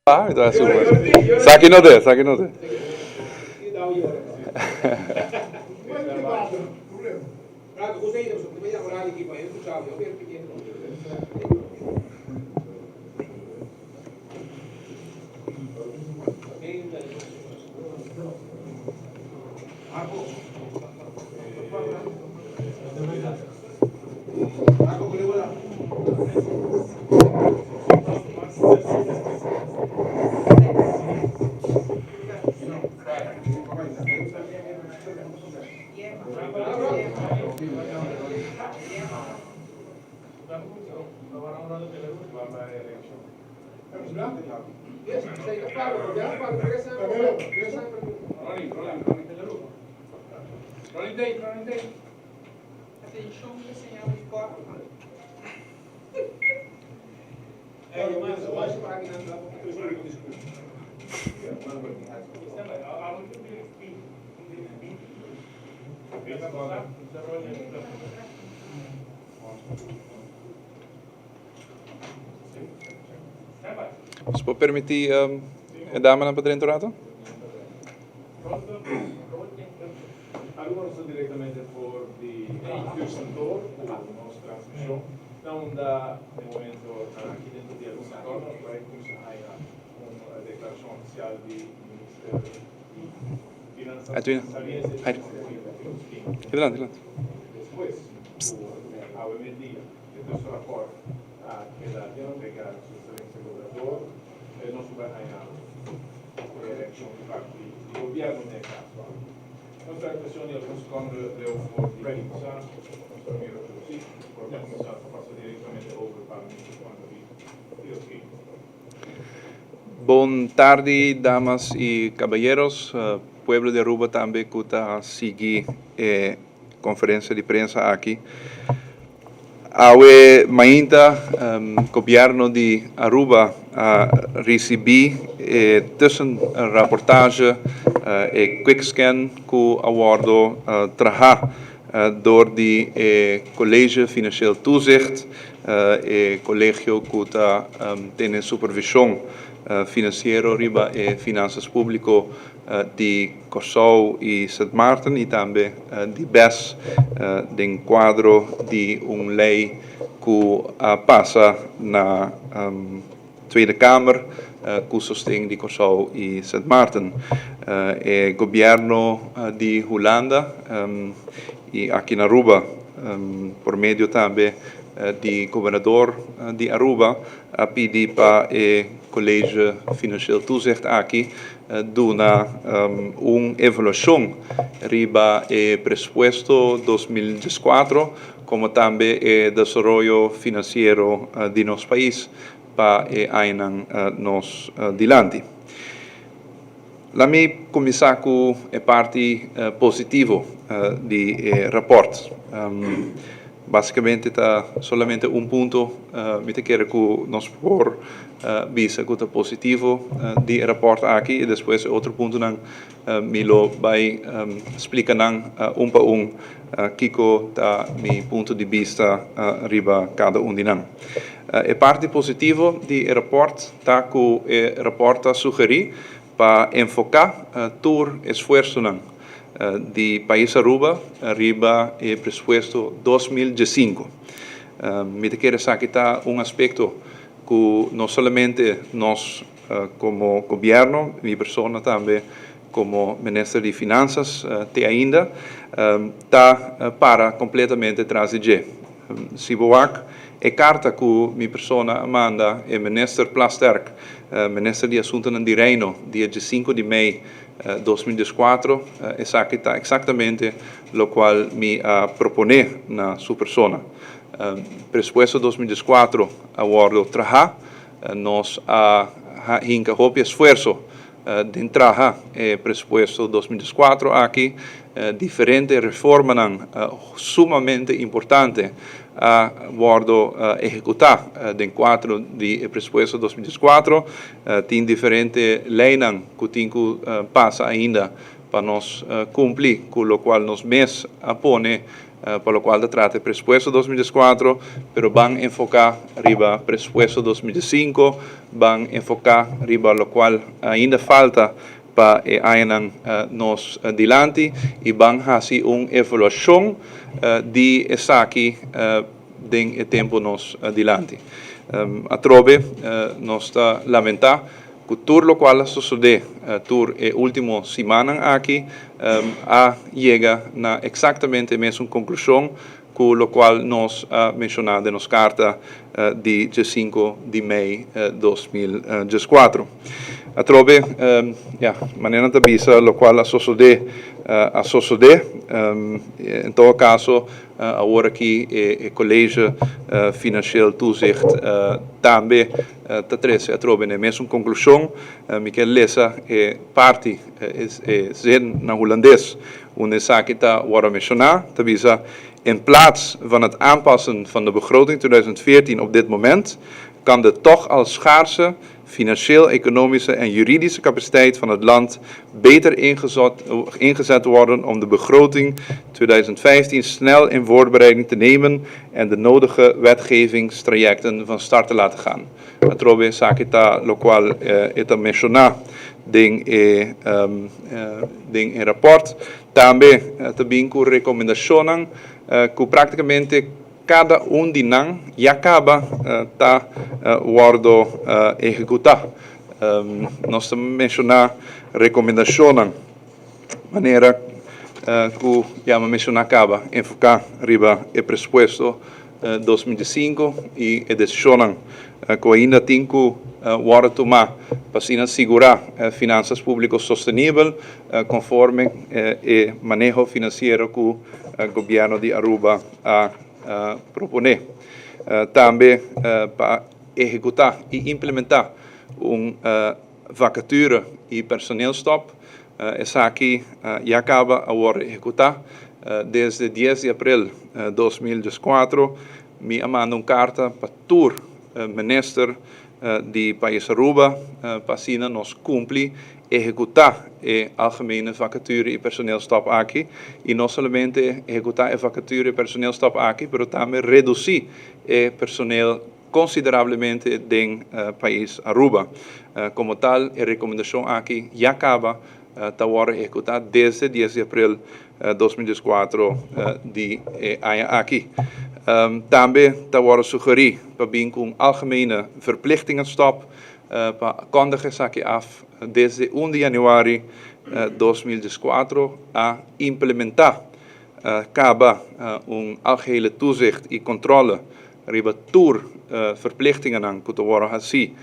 Ah, então é super. Sakinote, sakinote. Se può permitir a dama para dentro rato? Algunos son directamente por el sector o nuestra transmisión. Não dá, de momento, aqui dentro de alguns sectores, para que há uma declaração oficial do Ministério de Finanças. Adelante. Depois, ao meio-dia, depois do rapport que dá de pegar a sua excelência governador, não se vai ganhar por eleição de parte do governo, né, caso. Nostra impressione al secondo le offro di Renza, nostro amico così, organizzato, passo direttamente over para il quando vi Buon tardi, damas y caballeros. Pueblo de Aruba también que sigue conferencia de prensa aquí. Awe mainta gobierno de Aruba recebi tussen rapportage e quickscan ku awardo traha door de College Financieel Toezicht e collegio que tiene supervisión financiero riba e finanzas público de Curaçao y Sint Maarten y también de BES de enquadro de una ley que pasa na Tweede Kamer que sostén de Curaçao y Sint Maarten. El gobierno de Holanda y aquí en Aruba, por medio también de gobernador de Aruba, pedi para el College Financieel Toezicht aqui una evaluación riba el presupuesto 2014 como también el desarrollo financiero de nuestro país para años nos dilante. La mia cominciar con la parte positiva del rapport. Basicamente está solamente un punto, me quiero que nos por visa que está positivo del rapport aquí y después otro punto me lo voy explicar un por un kiko ta mi punto di vista riba cada un di nan. La parte positiva del rapport ta que el rapport suggerí para enfocar todo esfuerzo de país Aruba arriba el presupuesto 2015. Me quiero sacar un aspecto que no solamente nos como gobierno, mi persona también como ministro de Finanzas te ainda está para completamente atrás de si boak e carta que mi persona manda el ministro Plasterk, ministro de Asuntos de Reino, dia 5 de maio 2014, está exatamente lo cual me propone na sua persona. Presupuesto 2014 aguardo traha, nos hinca hopi esfuerzo de entrar presupuesto 2014 aqui, diferentes reformas sumamente importantes a bordo executar dentro do presupuesto 2014 tem diferentes leis que tem que passar ainda para nós cumprir, com o qual nos mês apone por lo cual trata presupuesto 2004, pero van a enfocar arriba presupuesto 2005, van a enfocar arriba lo cual ainda falta para nos adelante y van a hacer una evaluación de esa aquí den el tiempo nos adelante. Atrobe nos está lamentar que todo lo cual sucede tur último semana aquí llega a exactamente la misma conclusión con lo cual nos ha mencionado en nos carta de 5 de mayo 2004. Atrobe, maneira de visa, lo qual sucede, em todo caso, agora aqui o Colégio Financieel Toezicht também traz atrobe na mesma conclusão, me quer lezer parte zin na holandês, onde zaak está worden mencionar, te visa in plaats van het aanpassen van de begroting 2014 op dit moment, kan de toch al schaarse financieel, economische en juridische capaciteit van het land beter ingezet worden om de begroting 2015 snel in voorbereiding te nemen en de nodige wetgevingstrajecten van start te laten gaan. Atrobe sakita lo qual eta mencionar ding in rapport. Também também com recomendação que praticamente cada de nós já acaba tá worden executado. Nós mencionar recomendação maneira que já mencionar acaba enfocar riba o presupuesto 2005 e a decisão que ainda tem que worden tomar para assegurar finanças públicas sustentáveis conforme o manejo financeiro que o governo de Aruba propone. Também para executar e implementar vacature e personeelstop. Essa aqui já acaba a ser executada desde 10 de abril de 2004. Me mandou carta para todo minister de país Aruba para assim nós cumprir executar a algemene vacature e personeelstop aqui e não somente executar a vacature e personeelstop aqui, mas também reduzir o personeel consideravelmente no país Aruba. Como tal, a recomendação aqui já acaba de ser executada desde 10 de abril de 2004 de aqui. Também está sugerir para vir com algemene verplichtingenstop para kondigen zaken af desde 1 de januari 2004 a implementar acaba algehele toezicht e controle riba tour verplichtingen aan kunnen worden gezien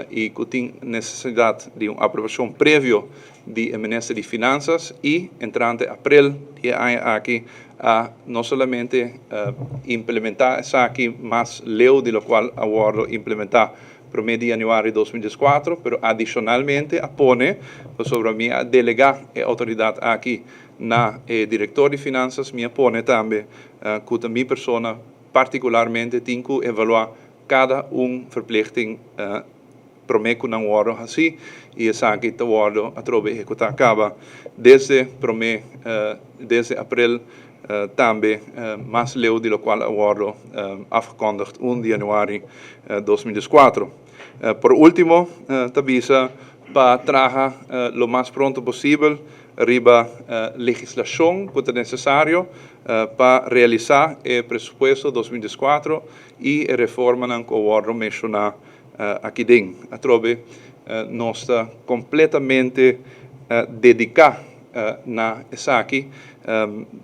e que tem necessidade de uma aprovação prévia do ministro de Finanças e entrante abril de aqui a não somente implementar essa aqui, mas leu de lo qual agora implementar para o mês de janeiro de 2004, mas adicionalmente apone sobre mim a delegar a autoridade aqui na diretor de Finanças, me apone também que minha pessoa particularmente tem que evaluar cada verplichting para mim que não hora assim e essa aqui está hora a trobe executar acaba desde para mim desde abril também mas leu de lo qual agora afgekondigd 1 de januari 2004. Por último, tabisa para traga lo más pronto posible arriba legislación que es necesario para realizar el presupuesto 2004 y reforma que agora mencionar aqui dentro. A trobe nós está completamente dedicado na essa aqui,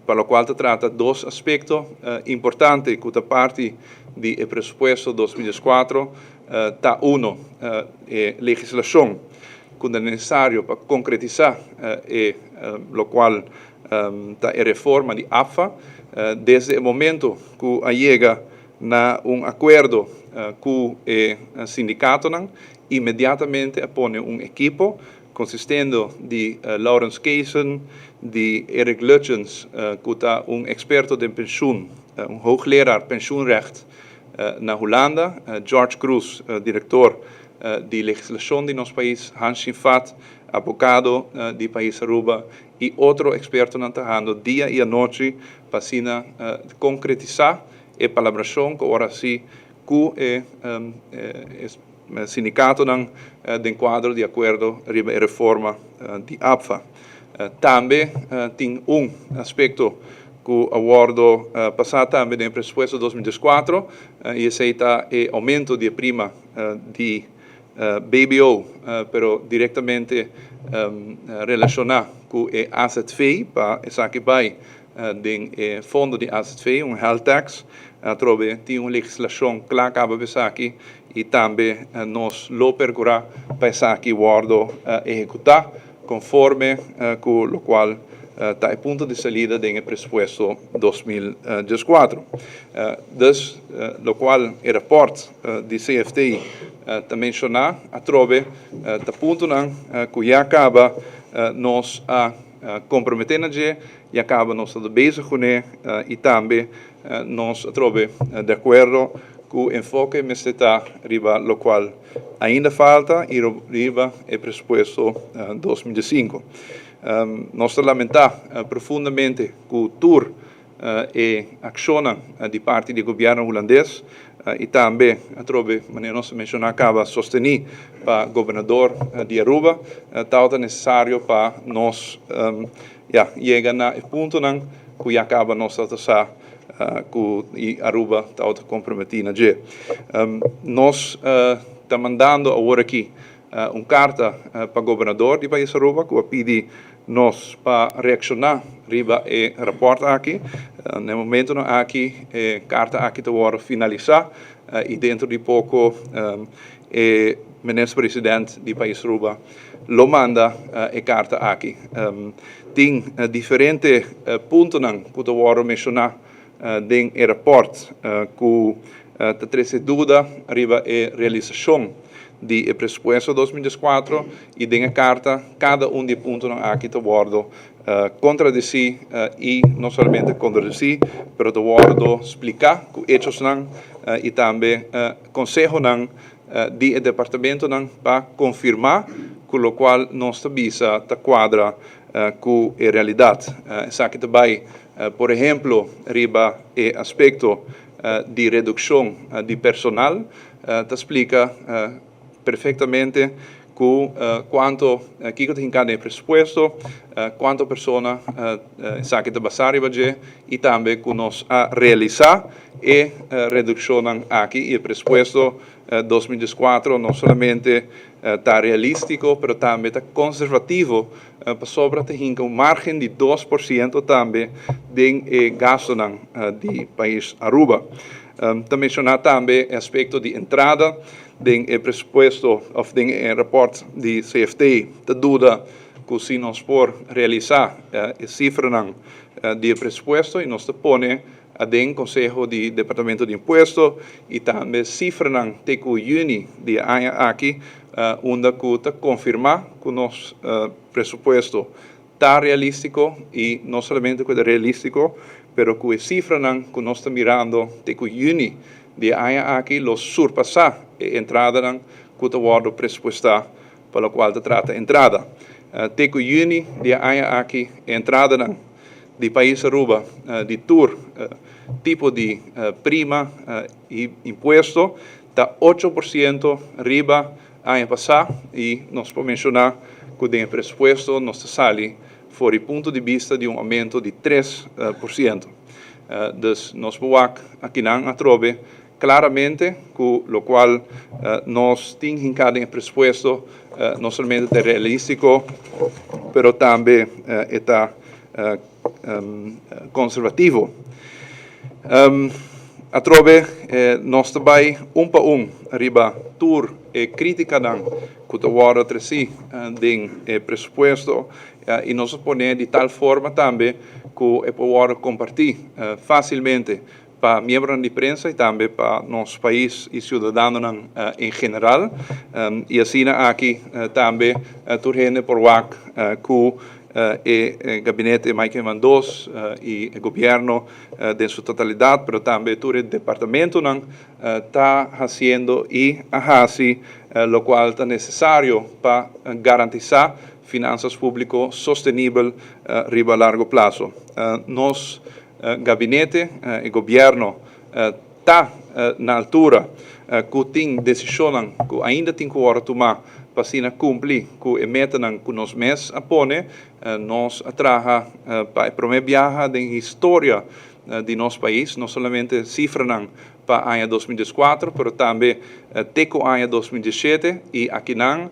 para o qual se trata dois aspectos importantes que da parte do presupuesto 2004 está legislação que é necessário para concretizar o qual está a reforma de AFA desde o momento que chega na acordo com o sindicato imediatamente põe equipo consistendo de Lawrence Kaysen, de Erik Lutjens, que está experto de pensioen, hoogleraar pensioenrecht na Holanda, George Cruz, director de legislação de nosso país, Hans Shinfat, abogado do país Aruba, e outro experto não trabajando dia e noite para concretizar a palabração que agora sim que o sindicato de enquadro de acordo riba a reforma de APFA. Também tem aspecto que o acordo passado também no presupuesto 2014 e aceita o aumento de prima de BBO, pero diretamente relacionado com o asset fee, para essa que vai do fundo de asset fee, health tax, trove tem uma legislação clara que vai aqui e também nós lo percorrer para essa que o acordo executar conforme com o qual está a ponto de saída do presupuesto 2014. Dus, lo qual o rapport de CFTI também menciona, a trove, está ponto que já acaba nós a comprometer e acaba nós a bezig com e também nós a trove de acordo com o enfoque que está riba, lo qual ainda falta e riba o presupuesto 2005. Nós lamentamos profundamente que o tour e ação de parte do governo holandês e também, a trove, maneira nós mencionar, acaba sostener para o governador de Aruba, tal necessário para nós chegar no ponto que acaba nós atrasar que Aruba está comprometida. Nós estamos mandando agora aqui uma carta para o governador do país Aruba, que pede nós para reaccionar riba e rapport aqui. No momento aqui, a carta aqui está finalizar e dentro de pouco o ministro-presidente do país Aruba lo manda a carta aqui. Tem diferentes pontos que eu mencionar no rapport que traz dúvida riba a realização do presupuesto 2014 e da carta, cada dos pontos aqui está contradizer e não somente contradizer, mas está explicar que hechos e também consejo do departamento para confirmar com o qual nossa visa está quadra com a realidade. Isso aqui também, por exemplo, riba o aspecto de redução de personal, te explica perfeitamente quanto aqui que tem cada presupuesto, quanto pessoas sabe que basar e também que nós a realizar e redução aqui e o presupuesto 2014 não somente está realístico, mas também está conservativo para sobre ter margem de 2% também de gasto do país Aruba. Também mencionar também o aspecto de entrada do presupuesto ou do rapport de CFTI, da dúvida que se nós por realizar a cifra do presupuesto e nós põe a do Conselho do Departamento de Imposto e também cifra de que o Juni de ano aqui, onde que confirmar que o nosso presupuesto está realístico e não somente que é realístico, mas que a cifra que nós estamos mirando de que o Juni de ano aqui lo surpassar a entrada que o presupuestar para o qual se trata a entrada. De que o Juni de ano aqui a entrada do país Aruba de tour tipo de prima e imposto está 8% riba ano passado e nós podemos mencionar que o presupuesto nós sale fora do ponto de vista de aumento de 3%. Dus nós podemos aqui não trove claramente que o qual nós temos em cada presupuesto não somente é realístico, mas também está conservativo. A trove nós também para arriba tour e crítica que o agora trazi do presupuesto e nós põe de tal forma também que é para compartilhar facilmente para membros de prensa e também para nosso país e cidadãos em geral. E assim aqui também turhene por WAC que el gabinete Mike Mandos y el gobierno en su totalidad, pero también todo el departamento está haciendo y hace lo cual está necesario para garantizar finanzas públicas sostenibles a largo plazo. Nos gabinete e gobierno está na altura que tem decisões que ainda tem que tomar para cumprir com a meta que nos mês apone, nos atraja para a primeira viagem da história de nosso país, não somente cifra para o ano 2014, mas também teco ano 2017 e aqui nós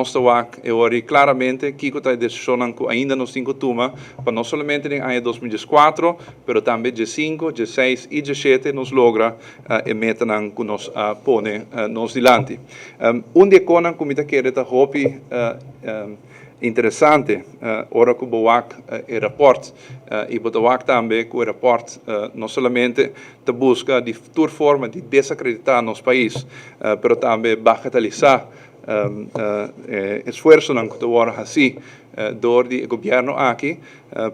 estamos claramente que a decisão que ainda nos tem que tomar para não somente no ano 2014, mas também G5, G6 e G7 nos logra a meta que nos pone nos dilante. Dia conan comita quer ta hopi interessante ora que boak e rapport e boak também que o rapport não somente te busca de futura forma de desacreditar nosso país, pero também bagatelizar esforço que te word assim door die governo aqui,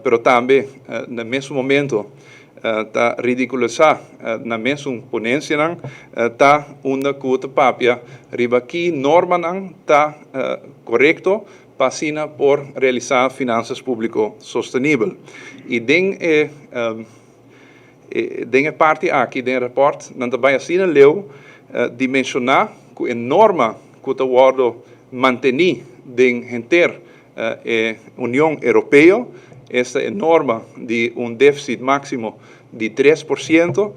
pero também no mesmo momento ta ridiculizar na mesma ponência ta uma cuta papia riba que norma ta correto passina por realizar finanças públicas sosteníveis e den a parte aqui den rapport não também assim leu dimensionar que a norma que ta word mantenir den enter a União Europeia esta norma de déficit máximo de 3%,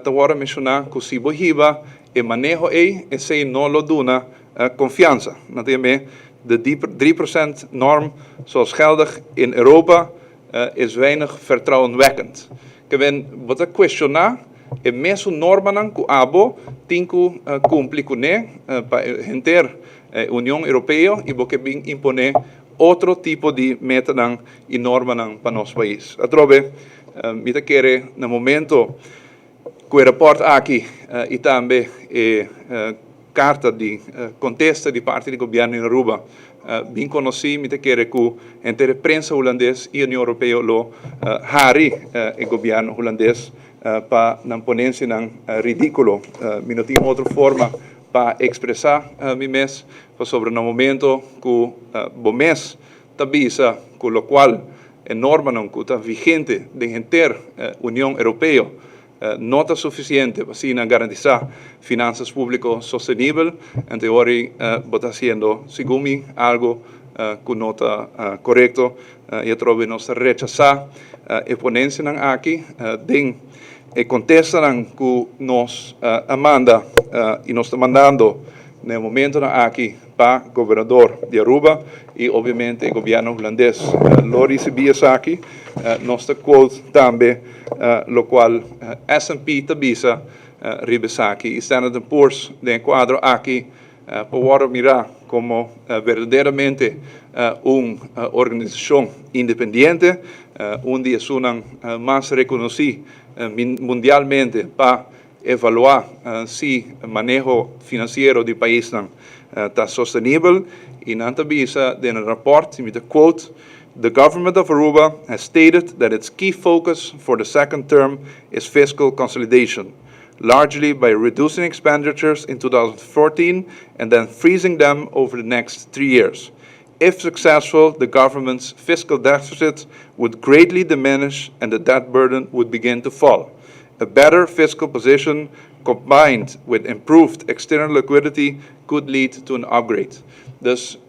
te voy a mencionar que si voy a manejo ese no lo da confianza. Natuurlijk, de 3% norm zoals geldig in Europa is weinig vertrouwenwekkend. Wat ik questionar, e mesmo norma que abo tem que cumprir com para enter União Europeia e porque bem impone outro tipo de meta e norma para nosso país. Atrobe, me quer no momento que o rapport aqui e também carta de contesta de parte do governo em Aruba, bem conheci, me quer que entre a prensa holandesa e a União Europeia lo hari o governo holandês para não ponência ridículo. Me não tinha outra forma para expressar mi mes sobre no momento que bom mês tabisa com o qual a norma não está vigente de enter União Europeia não está suficiente para assim garantizar finanças públicas sosteníveis, então hoje está sendo, segundo algo que não está correto e eu trovo nós rechazar a ponência aqui e contesta que nos manda e nos está mandando no momento aqui para o governador de Aruba e obviamente o governo holandês lo recebia aqui nós está quote também lo qual S&P tabisa ribesa aqui e Standard & Poor's de enquadro aqui para mirar como verdadeiramente uma organização independente onde é uma mais reconhecida mundialmente para evaluar se o manejo financeiro do país está sustentável e na tabisa de rapport me quote the government of Aruba has stated that its key focus for the second term is fiscal consolidation, largely by reducing expenditures in 2014 and then freezing them over the next 3 years. If successful, the government's fiscal deficit would greatly diminish and the debt burden would begin to fall. A better fiscal position combined with improved external liquidity could lead to an upgrade. Dus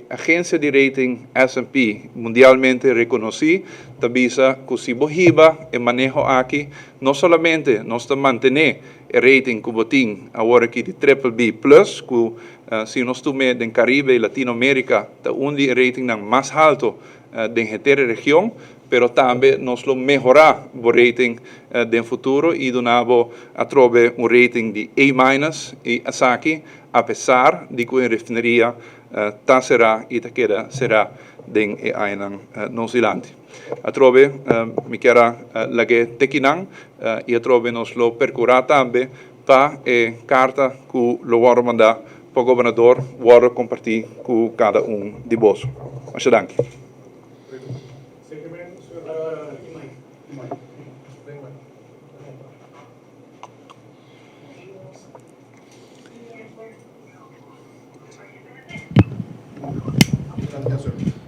agencia de rating S&P mundialmente reconocida tabisa que si bohiba el manejo aquí no solamente nos mantener el rating que botín ahora aquí de BBB+, que si nos tome en Caribe y Latinoamérica ta undi rating más alto de entera región, pero también nos lo mejora el rating del futuro y donavo a trove un rating de A- y asaki a pesar de que en refinería ta será y ta queda será den ainan New Zealand. A trove mi quera lage tekinan y a trove nos lo percura también pa carta que lo vamos mandar para o governador, vamos compartir com cada de vós. Muito obrigado.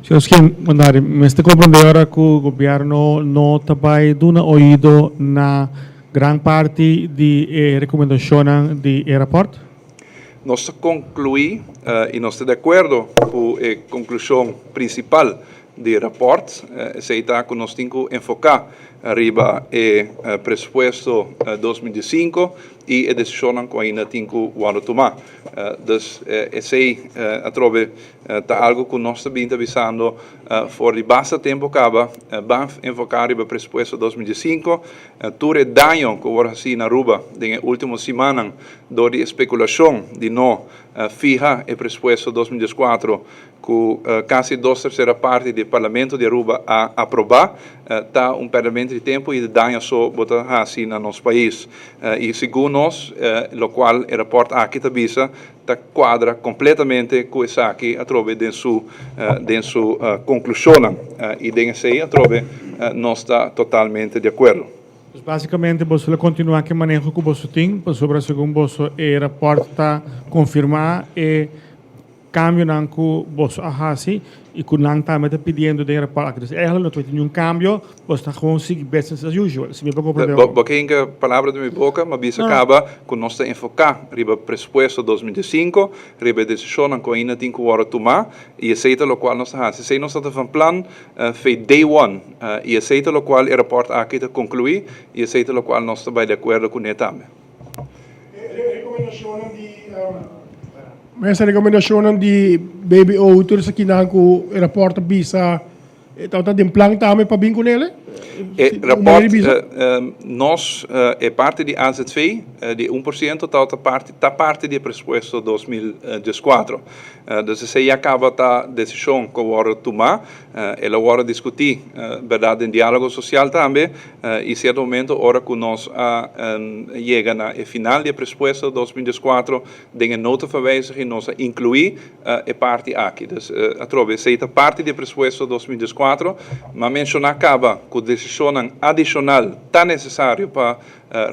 Skin, mandari, me sta compreendendo ora que o governo não também dá ouvido na gran parte de recomendações de aeroporto? Nós concluí e nós estamos de acordo com a conclusão principal do rapport, seita que nós temos que enfocar arriba o presupuesto 2005 e a decisão que ainda temos que tomar. Eu trovo algo que nós estamos avisando for de basta tempo acaba, vamos enfocar arriba o presupuesto 2005, tudo o dano que vai assim na Aruba na última semana do de especulação de não fija o presupuesto 2004 que quase 2/3 parte do Parlamento de Aruba a aprovar, está perdimento de tempo e de dano só botar assim no nosso país. E segundo nós, o qual o rapport aqui avisa, está quadra completamente com isso aqui, a trove dentro conclusão. E dentro a trove nós está totalmente de acordo. Basicamente, você continua que manejo que você tem, sobre a segunda você o rapport está confirmar e cambio não que você assim e que não está pedindo de rapport. Então, não tem nenhum cambio, você está gewoon seguir business as usual. Se me preocupa. Porque em que palavra de minha boca, mas bisa acaba que nós estamos enfocar riba presupuesto 2005, riba decisão que ainda tem que tomar e aceita o qual nós estamos. Se nós estamos em plan, foi day one e aceita o qual o rapport aqui está concluir e aceita o qual nós estamos de acordo com ele também. Essa recomendação de BBO, tudo isso aqui na que o rapport bisa, então tem plano também para bem com ele? O rapport, nós, é parte de AZV, de 1%, está parte do presupuesto 2004. Então, se acaba a decisão que vai tomar, ela vai discutir, verdade, em diálogo social também, e certo momento, hora que nós chega na final do presupuesto 2004, tem nota verwijzing e nós incluir a parte aqui. Então, trove, se é parte do presupuesto 2004, mas mencionar acaba que a decisão adicional tão necessário para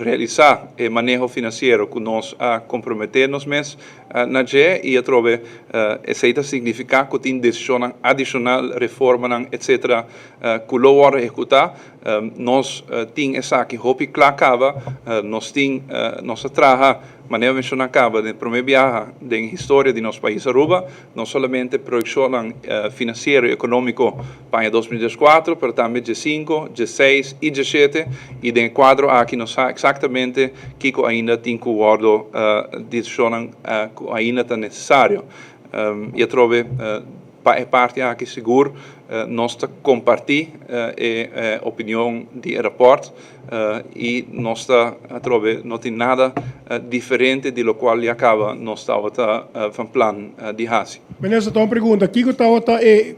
realizar o manejo financeiro que nós comprometemos na GE e a trove aceita significar que tem decisão adicional, reforma, etc. que lo vai executar, nós temos essa que hopi clacava, nós temos nossa traja maneira mencionar acaba de primeira viagem da história de nosso país Aruba, não somente projeção financeiro e econômico para 2004, mas também G5, G6 e G7 e de quadro aqui nós sabemos exatamente que ainda tem que guardar decisão que ainda está necessário. E eu trovo parte aqui seguro nós compartilhamos a opinião do rapport e nós não tem nada diferente de lo qual acaba nós estava em plano de raci. Beleza, então uma pergunta, o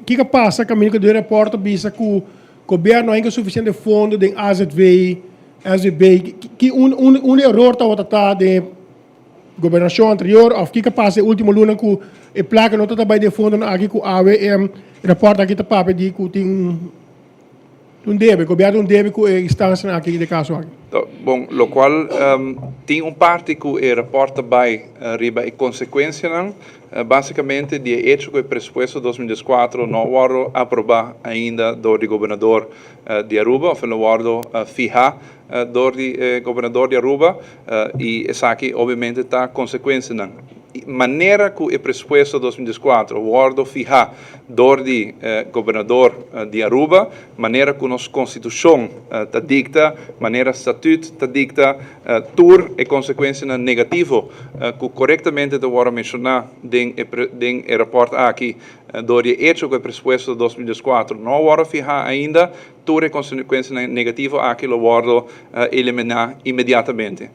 que passa caminho do rapport bisa que o governo ainda suficiente fundo de AZV, SVB, que erro está de governação anterior, ou que passa o último luna que a placa não está bem de fundo aqui com a AWM, reporta aqui está para de que tem débito, o governo débito com a instância aqui de caso aqui. Bom, lo qual tem parte que o reporta vai riba e consequência basicamente de hecho que o presupuesto 2004 não foi aprovado ainda do governador de Aruba, foi lo fijar do governador de Aruba e essa aqui obviamente está consequência maneira que o presupuesto 2004 foi fijar do governador de Aruba, maneira que nossa constituição está dicta, maneira estatuto está dicta, tur e consequência negativa que corretamente devo mencionar em rapport aqui do hecho que o presupuesto 2004 não foi fijar ainda, tur e consequência negativa aqui lo vou eliminar imediatamente.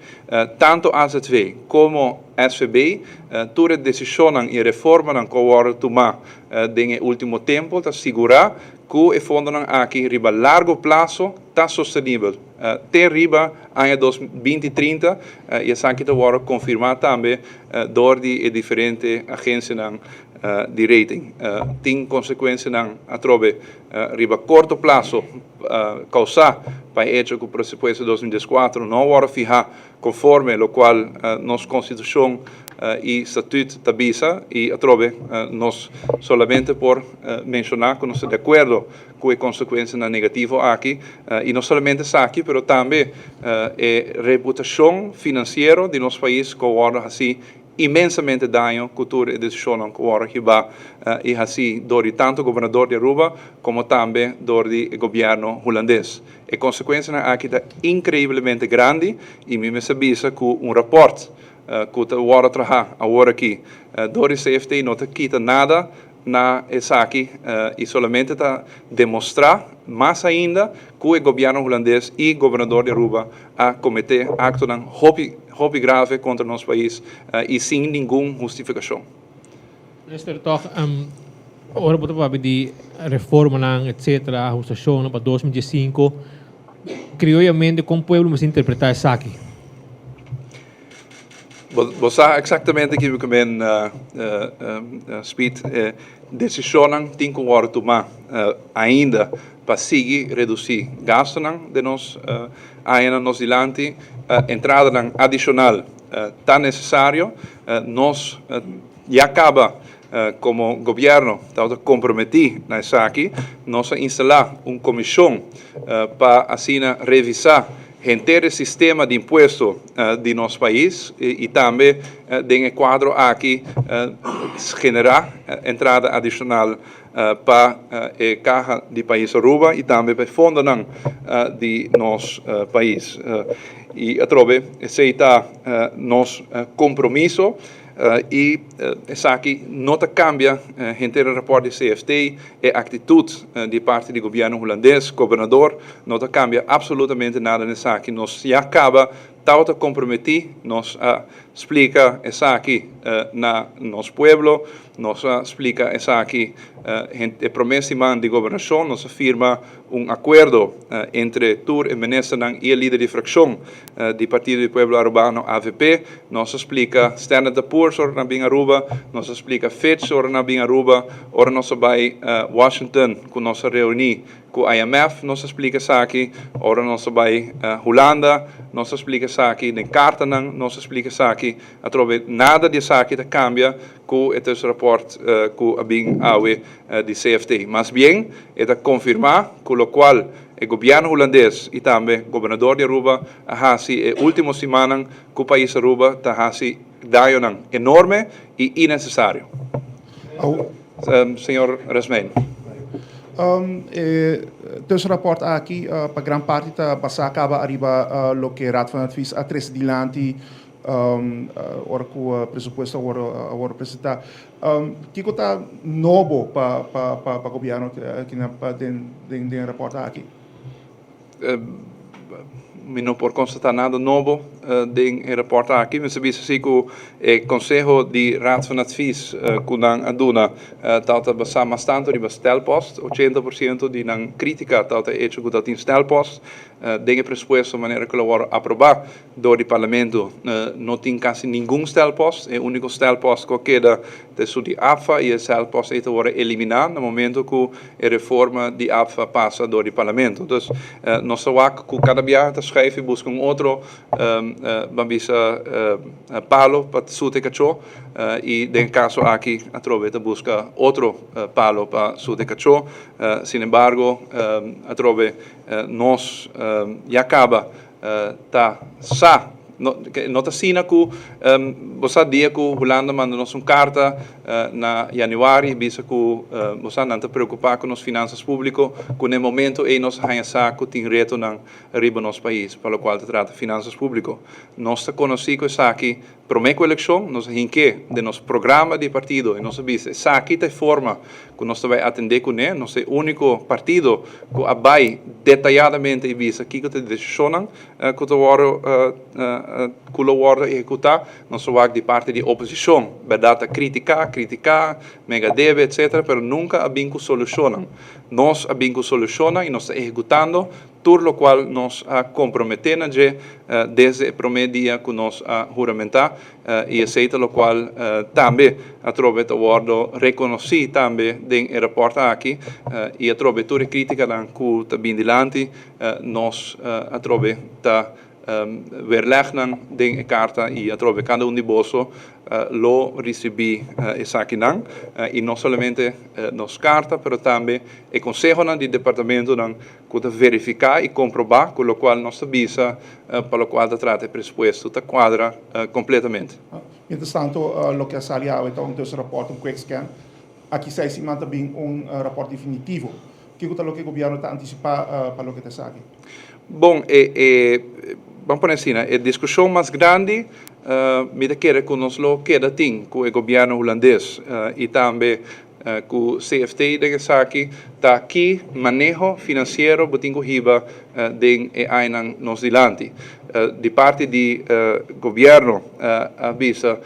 Tanto AZV como SVB, tur e decisão e reforma que vão tomar no último tempo para assegurar que o fundo aqui riba largo prazo está sustentável. Até riba ano 2030 e essa aqui vou confirmar também door de diferentes agências de rating. Tem consequência a trove riba curto prazo, causar para hecho que o presupuesto 2014 não vai fijar conforme lo qual nossa Constituição e Estatuto tabisa e atrove nós solamente por mencionar que nós estamos de acordo com as consequências negativas aqui e não somente isso aqui, mas também a reputação financeira de nosso país que agora assim imensamente dano cultura e decisão que agora que vai e assim do tanto governador de Aruba como também do governo holandês. A consequência aqui é incrivelmente grande e me sabia que rapport que agora trabalha agora aqui do CFT não te quita nada na essa aqui e somente está demonstrar mais ainda que o governo holandês e o governador de Aruba a cometer actos hobby grave contra nosso país e sem nenhuma justificação. Minister, toch, ora potrebbe di reforma, eccetera, ajustação para 2015, criolmente como o povo se interpretar isso aqui? Você exatamente aquilo que men speed decisão tem que agora tomar ainda para seguir reduzir gastos de nós ainda nos dilante entrada adicional tão necessário nós já acaba como governo estamos comprometidos nessa aqui nós instalar uma comissão para assim revisar o sistema de imposto de nosso país e também tem quadro aqui generar entrada adicional para a Caixa de País Aruba e também para o fundo de nosso país. E atrove aceitar nosso compromisso e essa aqui não cambia inteiro rapport do CFT e atitude de parte do governo holandês, governador, não cambia absolutamente nada nessa aqui. Nós já acaba tal comprometido, nós explica essa aqui na nosso pueblo, nós explica essa aqui a promessa de governação, nós afirma acordo entre tur e ministro e o líder de fração do Partido do Pueblo Arubano, AVP, nós explica Standard & Poor's ora na Aruba, nós explica Fitch ora na Aruba, ora nós vai Washington com nossa reunião com o IMF, nós explica isso aqui, ora nós vai Holanda, nós explica isso aqui, em carta nós explica isso aqui, atrove nada disso aqui cambia com esse rapport com a bem awe de CFT. Mas bem, é de confirmar com o qual o governo holandês e também o governador de Aruba a última semana que o país Aruba está dano enorme e innecessário. Senhor Rasmein. Dus rapport aqui para gran parte está acaba arriba lo que Raad van Advies a tres dilanti ora com presupuesto agora apresentar que está novo para o governo que na den rapport aqui. Não por constatar nada novo em rapport aqui, mas sabia assim que o Conselho de Raad van Advies que não aduna talta basa bastante de stelpost, 80% de não crítica talta hecho que talta stelpost, den presupuesto maneira que lo aprovado do Parlamento não tem quase nenhum stelpost, é o único stelpost que queda de sua AFA e o stelpost é agora eliminado no momento que a reforma de AFA passa do Parlamento. Então, nós sabemos que cada dia schrijven busca outro bambisa palo para sute cacho e em caso aqui a troveta busca outro palo para sute cacho. Sin embargo, a trove nós já acaba tá sa nota sina que você dia que Holanda manda nos carta na januário bisa que você não está preocupado com as finanças públicas que no momento é nós hanha que tem reto na riba nosso país para o qual se trata finanças públicas nós está conhecido isso aqui promete a eleição nós hinque de nosso programa de partido e nós bisa essa aqui tem forma que nós vai atender com ele nós é o único partido que abai detalhadamente visa aqui que te decisão que o war executar não só de parte de oposição verdade criticar mega deve etc pero nunca a bem que solucionam nós abbiamo soluzione e nós ejecutando, por lo qual nós comprometemos desde o primeiro dia que nós juramentar e aceita lo qual também através do acordo reconheci também em rapport aqui e através toda crítica que está bem dilante nós através da verleggen den carta e através cada de bolso lo recebi essa aqui não e não somente nos carta, pero também o conselho do departamento que verificar e comprovar com o qual nós visa para o qual trata o presupuesto está quadra completamente. Interessante lo que salió então desse rapport quick scan. Aqui sai cima também rapport definitivo. Que é o que o governo está antecipando para o que está aqui? Bom, vamos por assim, a discussão mais grande me quer que nós lo queda tem com o governo holandês e também com o CFT aqui está aqui manejo financeiro botinho riba den ainang nos dilante de parte do governo avisa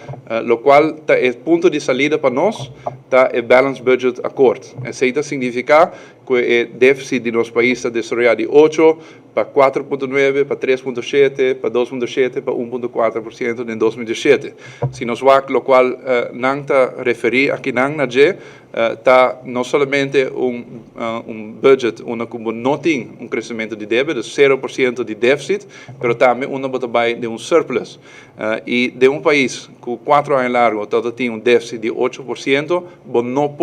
lo qual tá é ponto de saída para nós tá é balance budget accord isso significa que o déficit de nosso país está descendido de 8 para 4,9 para 3,7 para 2,7 para 1,4% em 2017 se nós vamos lo qual não está referir aqui não na tá não somente budget como não tem crescimento de débito 0% de déficit, mas também vai de surplus. E de país com 4 anos largo, todo tem déficit de 8%, bom não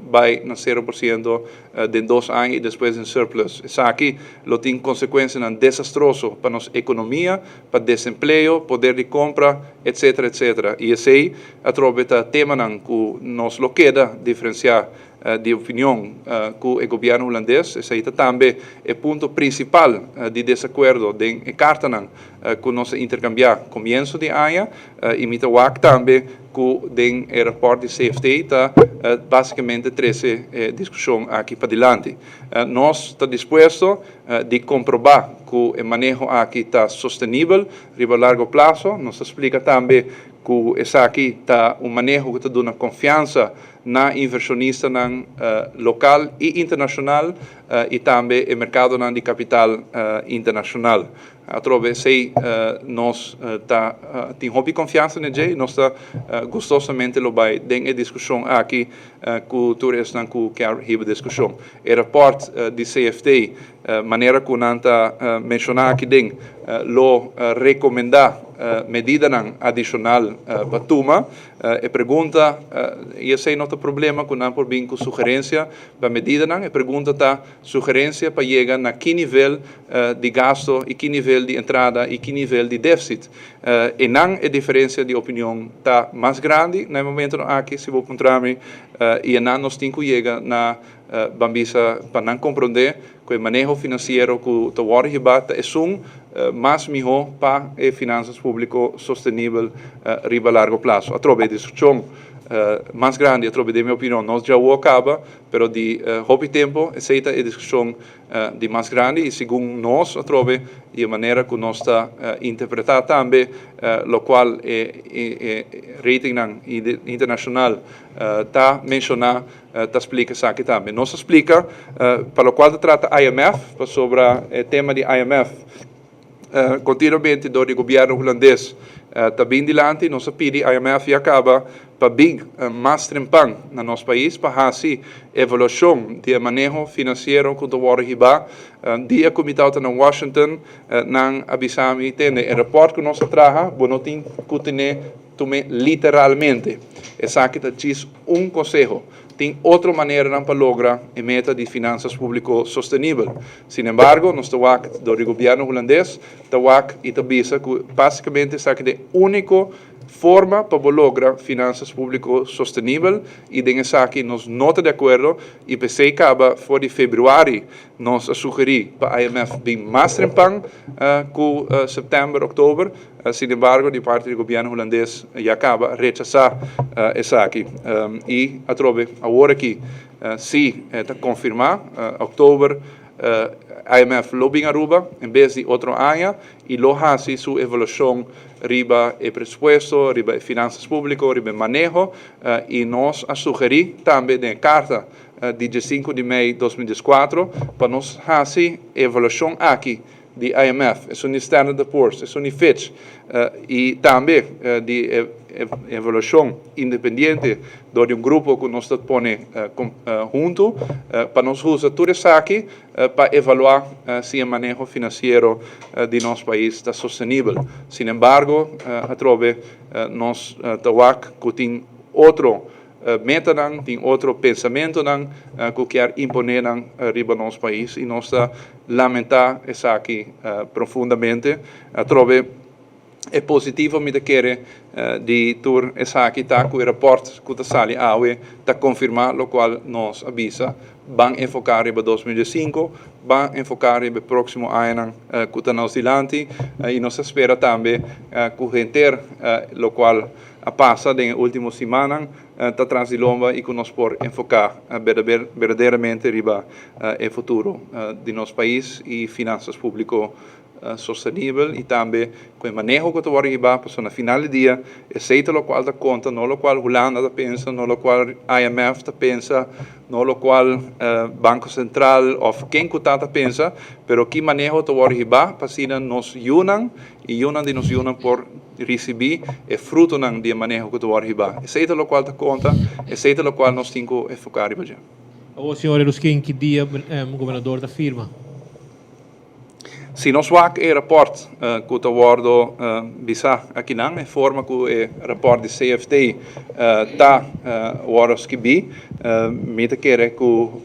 vai na 0% de 2 anos e depois em surplus. Isso aqui tem consequências desastrosas para nossa economia, para desemprego, poder de compra, etc, etc. E esse aí, através do tema que nós lo queda diferenciar de opinião com o governo holandês, esse aí também é o ponto principal de desacordo de carta que nós intercambiar começo de ano e me também com o rapport de CFT está basicamente 13 discussão aqui para diante. Nós estamos dispostos de comprovar que o manejo aqui está sustentável a largo prazo. Nós explica também que esse aqui está manejo que está dando confiança na inversionista local e internacional e também o mercado de capital internacional. Através de nós temos confiança nele, nós gostosamente lo vai em discussão aqui com todos que querem discussão. O rapport de CFT, maneira que não está mencionado aqui dentro, lo recomenda medida adicional para toma e pergunta e esse não é problema que não por bem com sugerência para medida e pergunta tá sugerência para chegar na que nível de gasto e que nível de entrada e que nível de déficit e não a diferença de opinião tá mais grande no momento aqui se vou encontrar-me e não nós temos que chegar na bambisa para não compreender que o manejo financeiro que o Tawari Hibata é mais melhor para as finanças públicas sustentável a largo prazo. Através de discussão mais grande, através da minha opinião, nós já o acaba, mas de pouco tempo, aceita a discussão de mais grande e segundo nós, através da maneira que nós está interpretar também, o qual é rating internacional está mencionado, está explica isso aqui também. Nós explica, para o qual trata IMF, sobre o tema de IMF, continuamente do governo holandês está bem dilante, nós pedimos a IMF e acaba para bem mais trempang no nosso país, para assim evolução de manejo financeiro que o Wara Hiba, dia comitado na Washington, não avisamos tem o rapport que nós traga, não tem que ter literalmente, essa aqui diz conselho. Tem outra maneira para lograr a meta de finanças públicas sustentável. Sin embargo, nós estamos do governo holandês, estamos e tabisa que basicamente essa é a única forma para lograr finanças públicas sustentáveis e dessa aqui nós não estamos de acordo e pensei que acaba fora de fevereiro nós sugerir para a IMF bem mais trempang que setembro, outubro. Sin embargo, de parte do governo holandês já acaba rechazar essa aqui e através agora aqui se está confirmar outubro IMF lobbying Aruba em vez de outro ano e lo hace sua evolução riba o presupuesto, riba finanças públicas, riba manejo e nós a sugerir também na carta dia 5 de maio de 2014, para nós fazer avaliação aqui de IMF, é um Standard & Poor's, é um Fitch, e também de avaliação independente de um grupo que nós põe junto, para nós usar tudo isso aqui para avaliar se o manejo financeiro de nosso país está sustentável. Sin embargo, nós temos outro meta, tem outro pensamento que quer imponer arriba do nosso país e nós lamentamos isso aqui profundamente. É positivo me querer de tur essa aqui tá com o rapporto que está sali awe tá confirmar lo qual nós avisa van enfocar para 2005 van enfocar para próximo ano que está nós diante e nós espera também que enter lo qual a passa na última semana está transilomba e que nós por enfocar verdadeiramente riba o futuro de nosso país e finanças públicas sostenibel e também com o manejo que tu vai para na final do dia é seita lo qual da conta não lo qual Holanda da pensa não lo qual IMF da pensa não lo qual Banco Central ou quem que tá pensa pero que manejo tu vai para sina nos unan e unan de nos unan por receber é fruto não de manejo que tu vai é seita lo qual da conta é seita lo qual nós temos que focar para já. O senhor Eluskin, que dia governador da firma? Se nós vamos ao rapport que está guardo bisa aqui não é forma que o rapport de CFT está guardo esquibi me te quer que o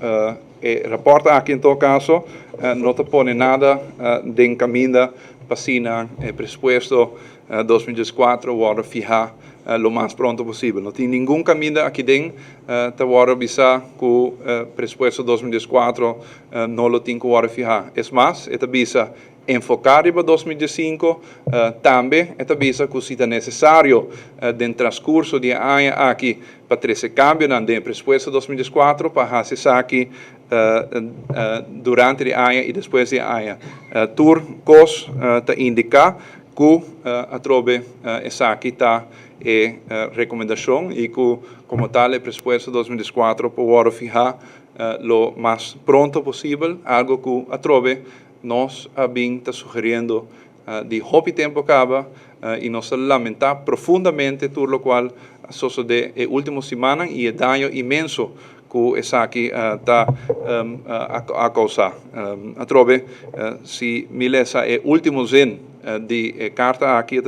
rapport aqui em todo caso não te põe nada de caminho para sina presupuesto 2014 guardo fijar lo mais pronto possível. Não tem nenhum caminho aqui dentro para guardo bisa que o presupuesto 2014 não lo tem que guardo fijar. É mais, é bisa enfocar para 2005 também é bisa que se é necessário dentro do transcurso de ano aqui para trazer cambio no presupuesto 2004 para fazer aqui durante o ano e depois do ano. Tur cos te indicar que a trobe essa aqui está recomendação e que como tal o presupuesto 2004 para fijar lo mais pronto possível, algo que a trobe nós está sugerindo de hobby tempo acaba e nós lamentamos profundamente tudo o qual sucede na última semana e o dano imenso que essa aqui está a causar. A trobe, se milesa é último zin die carta aqui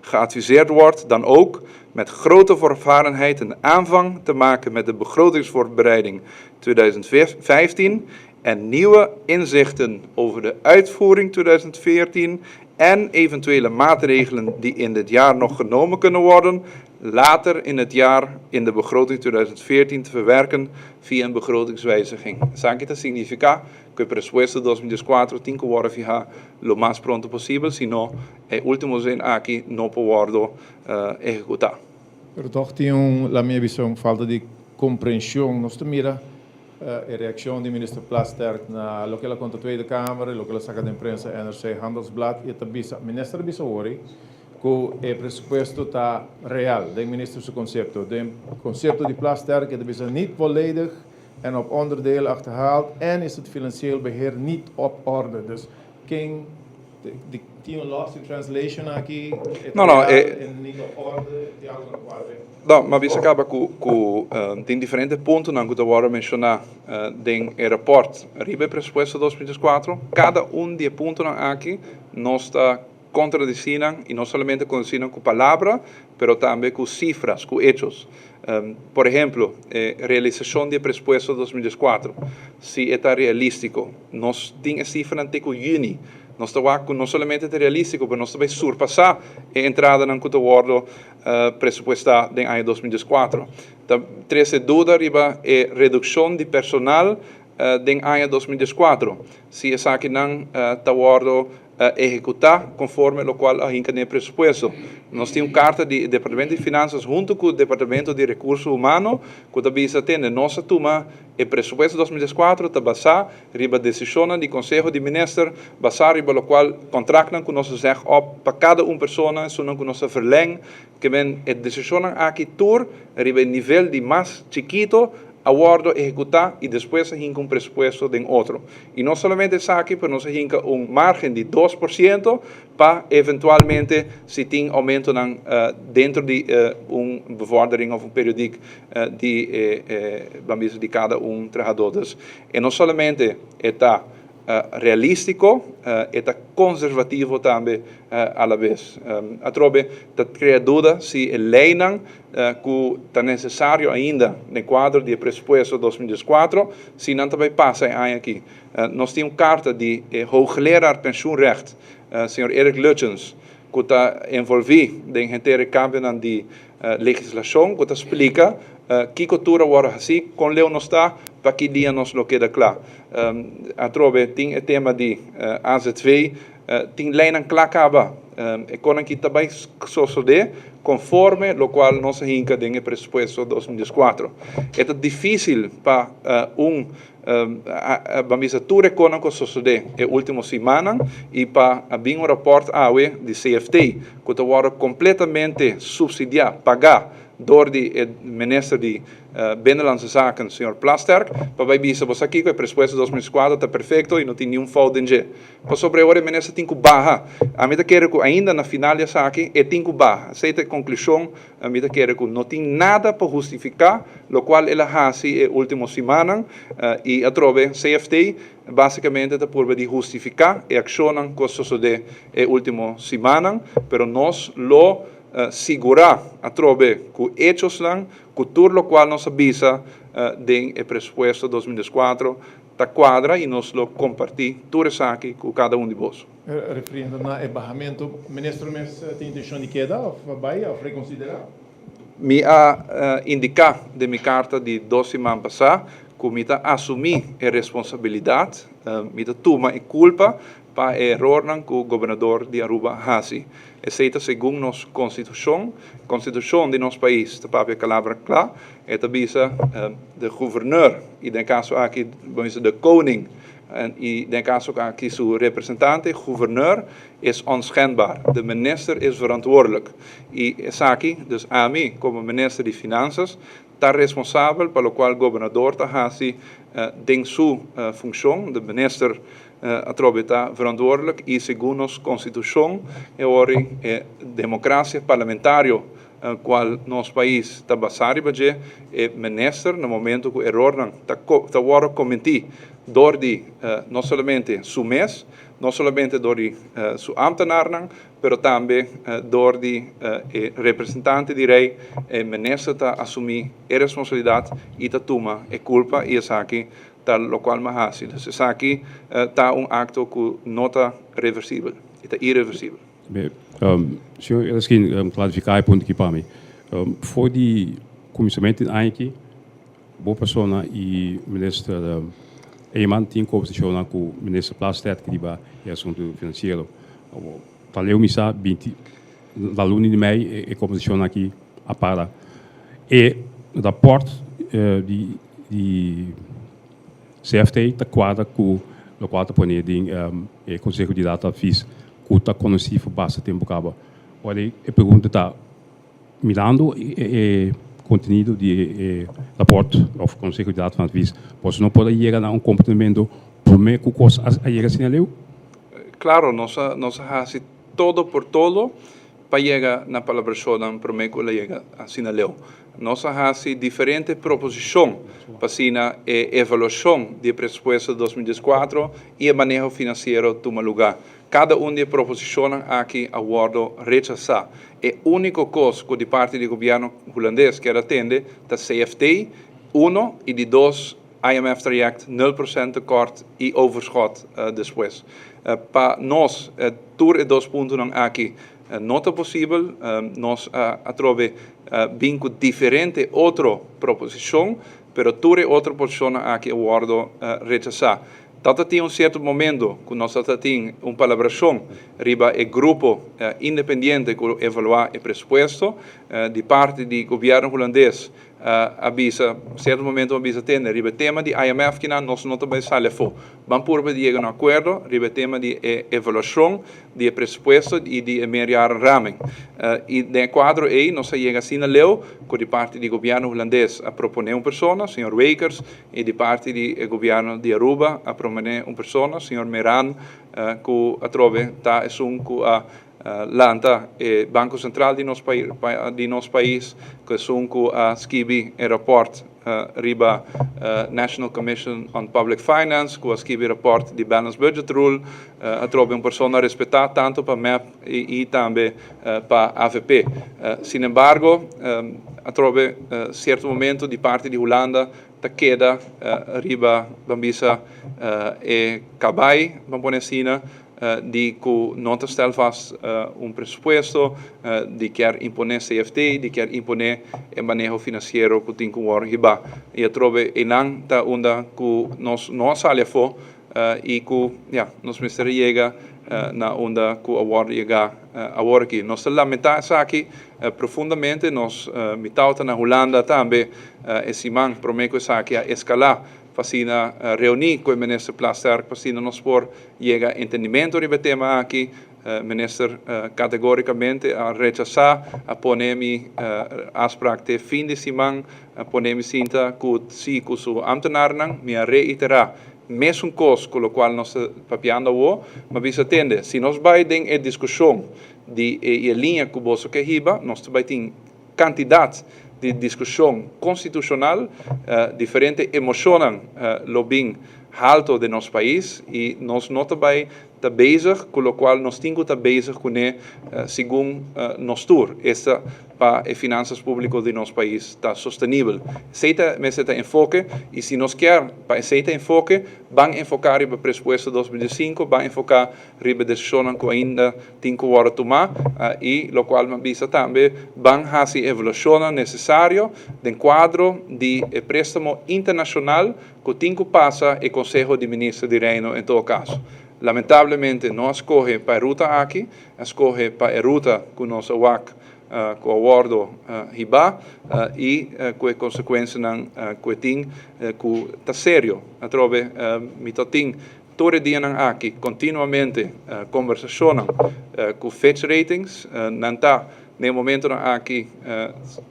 geadviseerd wordt, dan ook met grote voortvarendheid een aanvang te maken met de begrotingsvoorbereiding 2015 en nieuwe inzichten over de uitvoering 2014 en eventuele maatregelen die in dit jaar nog genomen kunnen worden, later in het jaar in de begroting 2014 te verwerken via een begrotingswijziging. Isso significa que o presupuesto 2004 tem que ser fijado lo mais pronto possível, senão o último ano aqui não pode executar. Pero toch tem la minha visão falta de compreensão. Nós mira a reação do ministro Plasterk na lo que ela conta a Tweede Kamer, lo que ela saca da imprensa NRC Handelsblad e a ministra bisa ori que o presupuesto está real, de ministro seu conceito, de conceito de Plasterk é bisa niet volledig en op onderdelen achterhaald en is het financieel beheer niet op orde. Dus quem de tinha lost in translation aqui niet op orde de algo quadro. Não, mas isso acaba com tem diferentes pontos que eu vou mencionar dentro do rapport. Arriba o presupuesto 2004, cada dos pontos aqui nós está contradicindo e não somente contradicindo com palavras, mas também com cifras, com hechos. Por exemplo, realização do presupuesto 2004, se está realístico, nós temos cifra até com junho. Nós estamos não somente realístico, mas nós também surpassar a entrada no conteúdo presupuestado em ano 2004. Três dúvidas riba é redução de personal em ano 2004. Se essa aqui não está executar conforme o qual a gente tem presupuesto. Nós temos carta do Departamento de Finanças junto com o Departamento de Recursos Humanos que também tem nossa turma o presupuesto 2004 está basado riba decisão do Conselho de Ministros basado riba o qual contratam com nós zeg op para cada pessoa sono com nós verleng que vem a decisão aqui tur riba nível de mais chiquito aguardo ejecutar y después se hinca un presupuesto de otro. Y no solamente es aquí, pero no se hinca un margen de 2% para eventualmente si tiene aumento dentro de bevordering of een periodiek de cada trabajador. Dus, y no solamente está realístico, está conservativo también a la vez. Atrobe, dat crea duda si el leinan que está necesario ainda no quadro de presupuesto 2014, si não também passa aqui. Nós temos carta de hoogleraar pensioenrecht, senhor Erik Lutjens, que está envolvido em inteiro cambio de legislação, que explica que cultura agora assim, com leu não está, para que dia nos lo queda claro. Atrobe, tem o tema de AZV, tem leinan clacaba, e com aqui também sucede conforme lo qual não se hinca em presupuesto 2014. É difícil para bamisatura econômica suceder a última semana e para abrir rapport AWE de CFT, que está completamente subsidiado, pagar door de minister de Binnenlandse Zaken, senhor Plasterk, para vai bisa você aqui que o presupuesto 2004 está perfeito e não tem nenhum falta em je. Para sobre agora o ministro tem que barra. A mim quer que ainda na final já aqui é tem que barra. Aceita a conclusão. A mim quer que não tem nada para justificar, lo qual ela hasi a última semana e atrove CFT basicamente está por de justificar e acionam que sucede a última semana, pero nós lo segurar atrobe que hechos lang, que tudo lo qual nos avisa de presupuesto 2004 ta quadra e nos lo compartir tudo isso aqui com cada de vós. Referindo na barramento, ministro, mas tem intenção de quedar ou vai ou reconsiderar? Me a indicar de minha carta de 2 semanas passadas que me assumir a responsabilidade, me toma a culpa para o erro que o governador de Aruba hasi. Aceita segundo nossa constituição de nosso país, de papel palavra clara, é também de governeur, e no caso aqui, de koning, e no caso aqui, seu representante, governeur, é onschendbaar. De minister é verantwoordelijk. E essa aqui, dus a mim, como ministro de Finanças, está responsável pelo qual o governador está hasi em sua função, de minister está verantwoordelijk e segundo nossa constituição é ora democracia parlamentária qual nosso país está basado é minister no momento que o erro está agora cometido door de não somente su mês, não somente door de su ambtenaren, pero também door de representante de rei, minister está assumir a responsabilidade e está toma a culpa e essa aqui tal lo qual mahasi. Dus essa aqui está acto que não está reversível, está irreversível. Senhor, eu quero clarificar o ponto aqui para mim. Foi de comissamento aqui, boa pessoa e ministro Eyman tinha conversação com o ministro Plasterk que vai o assunto financeiro. Valeu missa 20 da luna de maio e conversação aqui a para e rapport de CFT está quadra com o qual está pondo em Conselho de Data FIS que está conhecido bastante tempo acaba. Olha, a pergunta está mirando o conteúdo de rapport ou Conselho de Data FIS, pois não pode chegar a comportamento por meio que coisa a chegar assim ali? Claro, nós fazemos todo por todo para chegar na palavra sola por meio que ela chega assim ali. Nós fazemos diferentes proposições para a avaliação do presupuesto de 2014 e o manejo financeiro toma lugar. Cada de proposições aqui aguardo rechazar. É a única coisa que de parte do governo holandês que atende da CFT, e de 2, IMF traject 0% tekort e overschot depois. Para nós, todos 2 pontos aqui não é possível, nós atrove vinco diferente outra proposição, pero toda outra posição aqui aguardo rechazar. Tata tem certo momento que nós temos uma palabração riba o grupo independente que evaluar o presupuesto de parte do governo holandês avisa, certo momento avisa tende, ribe tema di IMF que nós não também sale fo. Vamos por llegar a um acordo, ribe tema de evaluação, de presupuesto e de meia ramen. E de quadro aí, nós chega assim na leu, com de parte do governo holandês a proponer uma pessoa, Sr. Wakers, e de parte do governo de Aruba a proponer uma pessoa, Sr. Meran, que a trove tá com a Lanta e Banco Central di nos país que são a skibi e rapport riba National Commission on Public Finance que a skibi rapport di Balance Budget Rule a trove uma pessoa respeitada tanto para MEP e também para AVP. Sin embargo, a trove certo momento di parte di Holanda ta queda riba bambisa e cabai bambonesina die que não está vast presupuesto, die quer imponer CFT, die quer imponer o manejo financeiro que tem que war hiba. E eu trouxe enang ta onda que nós salia fo e que nós ministério chega na onda que a war chega agora aqui. Nós lamentamos aqui profundamente, nós mitauta na Holanda também esse man promete que aqui a escalar Fascina reunir com o ministro Plasterk, fascina nos por llegar a entendimento sobre o tema aqui. O ministro categoricamente a rechazar a poner afspraak fim de semana, a poner cinta que se que su ambtenaren me reiterar mesmo coisa com o qual nós papiando o, mas bisa tende, se nós vai em discussão de linha que você quer riba, nós vai ter quantidade de discussão constitucional, diferente emocionam lobbying alto de nosso país e nós não também está bezig, com o qual nós temos que estar bezig com segundo nosso tour. Esta para as finanças públicas de nosso país está sustentável. Aceita esse enfoque e se nós quer para esse enfoque, vamos enfocar no presupuesto 2005, vamos enfocar na decisão que ainda tem que ser tomada e o qual me avisa também, vamos fazer a evolução necessária do quadro de préstamo internacional que tem que passar o Conselho de Ministros de Reino em todo caso. Lamentavelmente, não escolhe para a ruta aqui, escolhe para a ruta que nós WAC com o acordo riba e com a consequência que tem que está sério. A trove me tem todo dia aqui continuamente conversação com Fitch Ratings, não está no momento aqui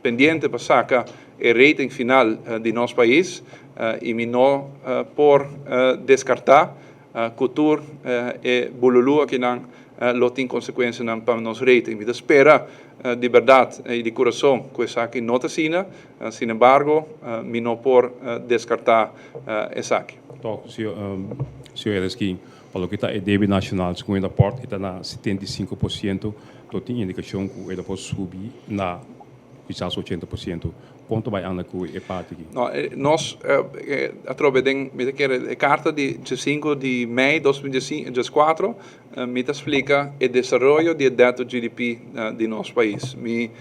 pendente para sacar o rating final de nosso país e me não por descartar cultura e bululu que não tem consequências para nosso rating. Me espera de verdade e de coração que essa aqui não está sin embargo, me não por descartar essa aqui. Então, senhor Ereskin, para o que está o débito nacional, com o aporte está na 75%, tem indicação que ele pode subir na quizás 80%. Quanto vai andar com a parte aqui? Nós através da carta de 5 de maio de 2014 me explica o desenvolvimento do dado GDP de nosso país. Me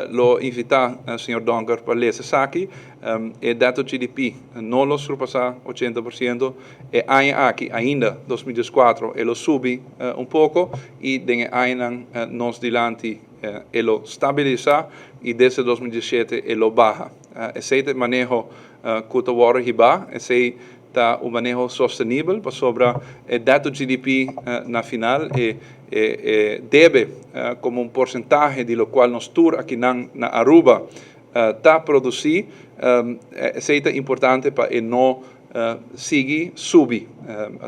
lo invitar al Sr. Donker para ler isso aqui. O dado GDP não lo surpassa 80% e aqui ainda 2014 ele sube pouco e den ano nos dilante ele stabiliza e desde 2017 ele baja. Esse manejo que está agora riba, esse está o manejo sustentável para sobre o dado GDP na final e deve como porcentaje de lo qual nós tur aqui na Aruba está produzir esse é importante para não seguir subir.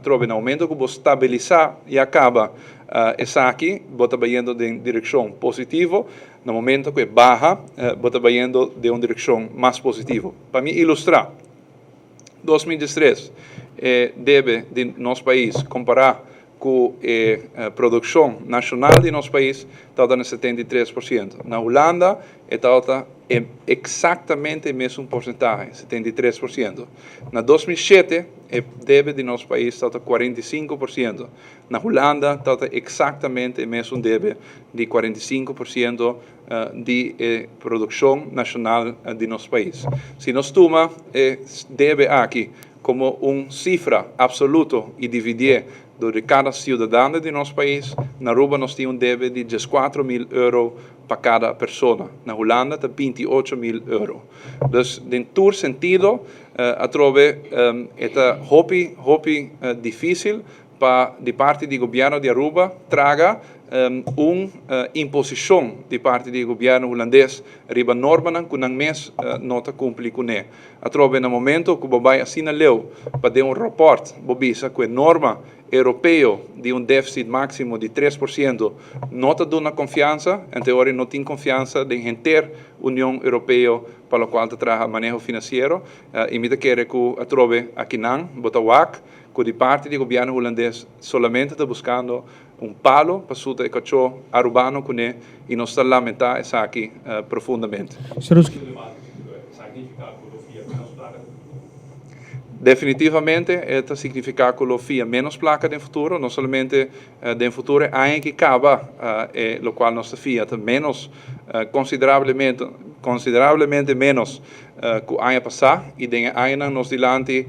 Trove um aumento que você estabilizar e acaba essa aqui, você vai indo em direção positiva, no momento que baja, você vai indo de uma direção mais positiva. Para me ilustrar, 2013 deve de nosso país comparar com a produção nacional de nosso país está dando 73%. Na Holanda está exatamente o mesmo porcentagem, 73%. Na 2007 o débito de nosso país está 45%. Na Holanda está exatamente o mesmo débito de 45% de produção nacional de nosso país. Se nós tomamos débito aqui como uma cifra absoluta e dividir de cada cidadão de nosso país, na Aruba nós temos um débito de 14.000 euros para cada persona. Na Holanda está 28.000 euro. Dus in todo sentido, atrove é hopi difícil para de parte do governo de Aruba traga imposição de parte do governo holandês riba norma que não mês nota cumpre com ele. Atrove no momento que o vai assina leu para dar report bobisa que norma europeu de déficit máximo de 3%, nota dona confiança, em teoria não tem confiança de inteira União Europeia para a qual trabalha manejo financeiro, e me quer que atrove aqui não, botawak, que de parte do governo holandês solamente está buscando palo para suta e cacho arubano com ele, e nós está lamentar essa aqui profundamente. Definitivamente, esto significa que lo fia menos placa no futuro, não somente no futuro, há que acaba, lo qual nossa fia menos, consideravelmente menos que o ano passado, e den ano nos dilante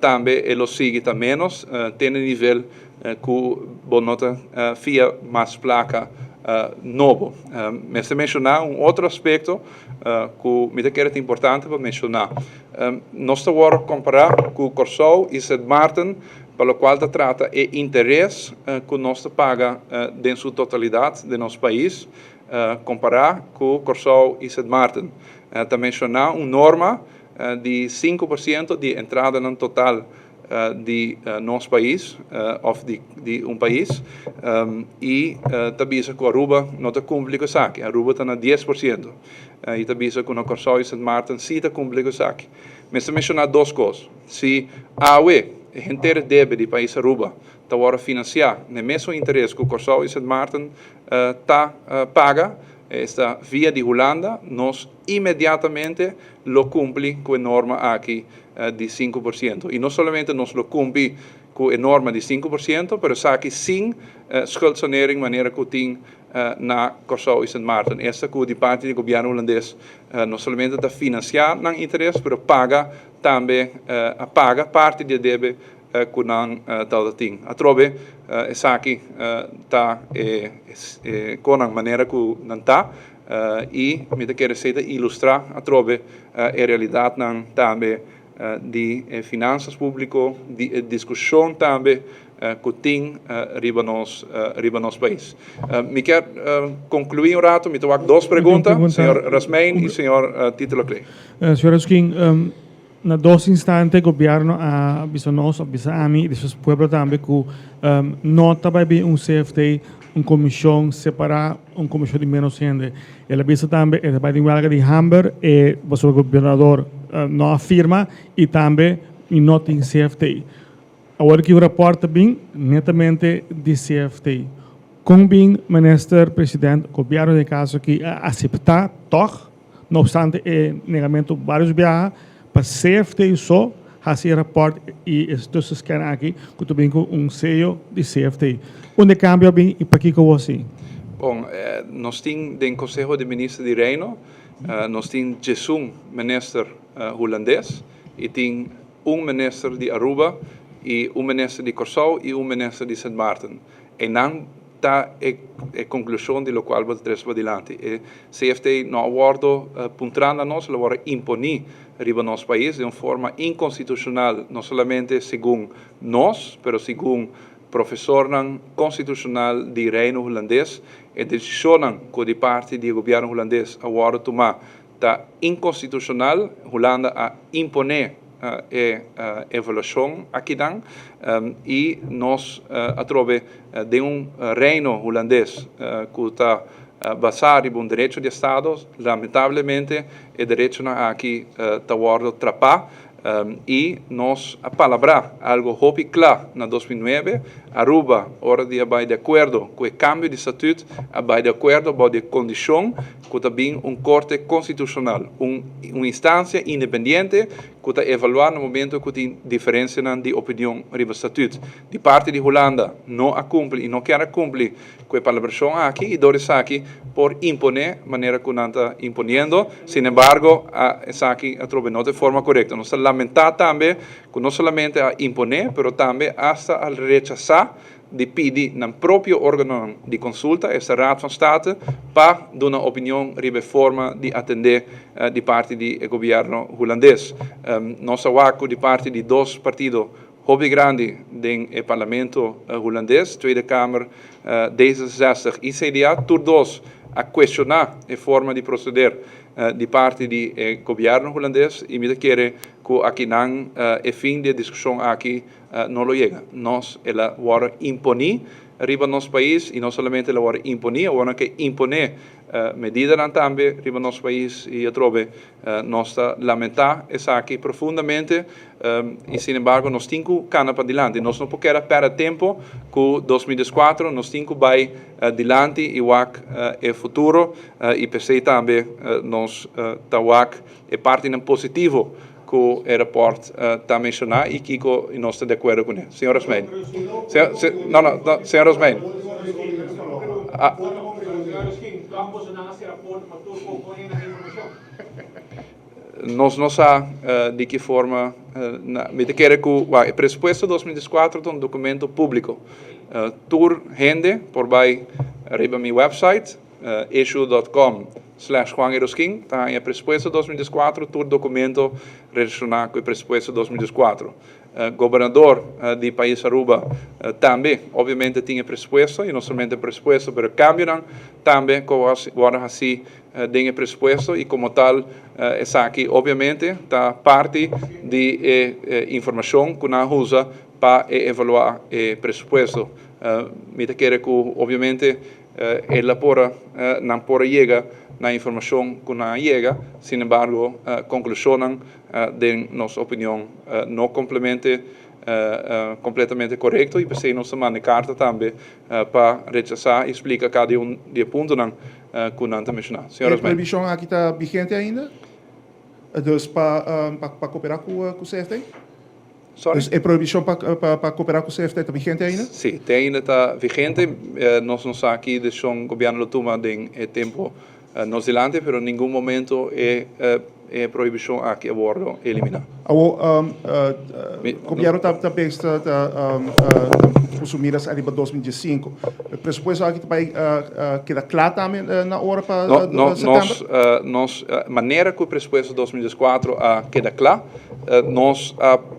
também lo sigue menos, tem nível que bonota fia mais placa novo. Mas mencionar outro aspecto que me parece importante para mencionar. Nós estamos comparar com o Corsou e St. Maarten, para o qual se trata de interesse que nós paga em sua totalidade de nosso país, comparar com o Corsou e St. Maarten. Também mencionar uma norma de 5% de entrada no total de nosso país, of de país, e também que a Aruba não está cumprindo isso aqui. A Aruba está na 10%, e também que o Corsou e St. Maarten sim está cumprindo isso aqui. Mas se mencionar duas coisas. Se a UE, a inteira débito do país Aruba, está a financiar no mesmo interesse que o Corsou e St. Maarten está paga, esta via de Holanda, nós imediatamente lo cumpre com a norma aqui de 5%. E não somente nós lo cumpre com a norma de 5%, mas aqui sem schuldsanering, maneira que tem na Corsou e St. Maarten. Esta que de parte do governo holandês não somente está financiar não interesse, mas paga também paga parte do débito que não tem. A trove, essa aqui está com a maneira que não está, e me quer ilustrar a trove a realidade também de finanças públicas, de discussão também que tem riba nosso país. Me quer concluir rato, me tomo duas perguntas, senhor Rasmein e senhor Tito Leclerc. Senhor Raskin, na dois instantes, o governo avisa nós, avisa a mim, e depois o povo também, que nota vai haver CFT, comissão separada, comissão de menos gente. Ele avisa também, ele vai ter de Hamburg, e o governador não afirma, e também não tem CFT. Agora que o reporta bem, netamente de CFT. Como bem, ministro, presidente, o governo de caso que aceitar, toch, não obstante, negamento vários viagens, para CFT só, esse reporte e estes esquemas aqui, que também com selo de CFT. Onde cambia bem e para que você? Bom, nós temos no Conselho de Ministros de Reino, nós temos Jesus, ministro holandês, e tem ministro de Aruba, e ministro de Corsou e ministro de St. Maarten. E não está a conclusão de lo qual vamos trazer adiante. E CFT não aguardo puntrando a nós, lo vai imponer riba nosso país de uma forma inconstitucional, não somente segundo nós, mas segundo professor constitucional de Reino holandês, e decisão que de parte do governo holandês agora tomar está inconstitucional, Holanda a imponer evolução aqui e nós atrove de reino holandês que está baseado em direito de Estado, lamentavelmente o direito aqui está atrapado e nós a palavra algo hopi claro na 2009 Aruba ora de vai de acordo com o cambio de estatuto vai de acordo com a condição que também corte constitucional uma instância independente que está evaluar no momento que tem diferença de opinião riba estatuto de parte de Holanda não a cumpre e não quer cumprir com a palavra aqui e dores aqui por imponer maneira que não está imponiendo sin embargo essa aqui a trobe não de forma correta nós lamentar também que não somente a imponer pero também hasta al rechazar di pidi nel proprio organo di consulta, è la Raad van State, per dare un'opinione ribe forma di attendere di parte del governo holandese. Nostra wako di parte di due partiti hobby grandi nel Parlamento holandese, Tweede Kamer, D66 e CDA, todos a questionare la forma di procedere di parte del governo holandese e mi chiede che aqui non è fin di discussione aqui non lo llega. Nos è la vuole imponere riba nostro paese e non solamente la vuole imponere, vuole anche imponere medida tambe riba nostro paese e io trovo nostra lamentà e sa che profondamente e sin embargo nos tinco cana para dilante, nos non pochera per tempo cu 2004 nos tinco by dilante e wak e futuro e per tambe nos tawak e parte in positivo cu il rapport ta mencionar e Kiko e nostra de acordo con ele. Senhor Osmein. No, senhor Osmein. Nós não sabemos de que forma, me quer que o presupuesto 2004 é um documento público. Tur gente por vai arriba mi website issue.com/Juan Eroskin, tá em presupuesto 2004, tur documento relacionado com o presupuesto 2004. Governador do país Aruba também, obviamente, tinha presupuesto, e não somente presupuesto, mas cambiam também, agora assim, tem presupuesto, e como tal, essa aqui, obviamente, está parte de informação que nós usa para evaluar o presupuesto. Me quer que, obviamente, ela não pode chegar na informação que não chega, sin embargo, conclusão de nossa opinião não completamente correto e pensei nós manda carta também para rechazar e explicar cada de ponto que não mencionar. A proibição aqui está vigente ainda? Dus para cooperar com o CFT? Sorry? Dus a proibição para cooperar com o CFT está vigente ainda? Sim, ainda está vigente. Nós não sabemos aqui de o governo toma de tempo nos dilante, pero em nenhum momento é proibição aqui a bordo eliminar. O governo também está consumidas arriba 2005. O presupuesto aqui vai quedar claro também na hora para setembro? Nós maneira que o presupuesto 2004 queda claro, nós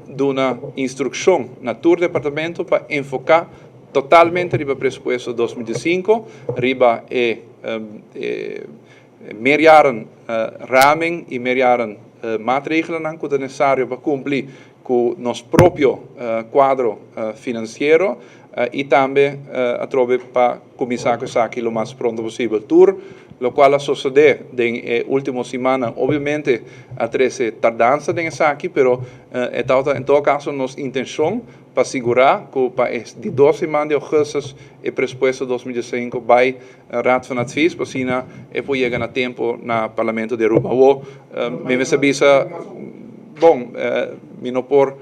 damos uma instrução na tur departamento para enfocar totalmente riba presupuesto 2005, riba meerjaren raming e meerjaren maatregelen que é necessário para cumprir com nosso próprio quadro financeiro e também para começar com isso aqui o mais pronto possível. Tur, lo qual sucede na última semana, obviamente, a trece tardança nisso aqui, pero em todo caso, nossa intenção para assegurar que para de 2 semanas de agosto o presupuesto 2005 vai Raad van Advies, para assim pode chegar a tempo no Parlamento de Aruba. Me sabia, bom, me não por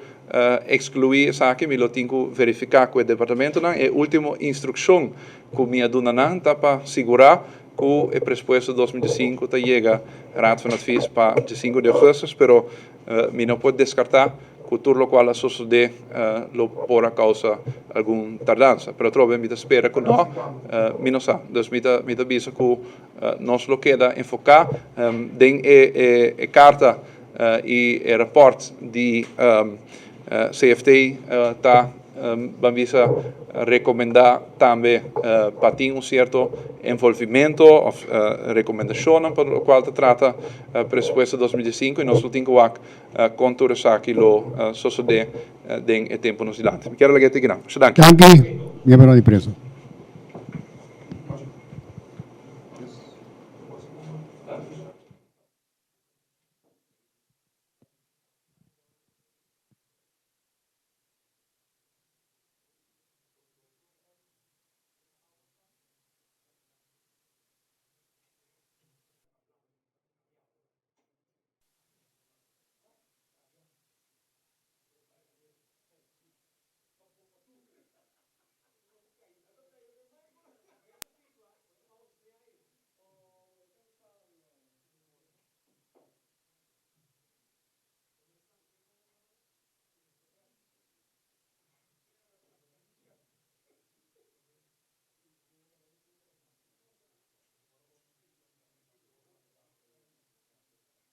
excluir essa aqui, me lo tenho que verificar com o departamento, a última instrução que me dá para assegurar que o presupuesto 2005 chega a Raad van Advies para 5 de agosto, pero me não pode descartar que tudo o qual sucede lo por causa alguma tardança. Pero trovo me espera que não, me não sabe. Então me avisa que nós lo queda enfocar em a carta e o rapport de CFT está vamos recomendar também para ter certo envolvimento ou recomendação para o qual trata o presupuesto 2005 e nós temos que conturar aqui o suceder em tempo nos dilante. Quero lhe dizer que não. Dank u, meneer de preso.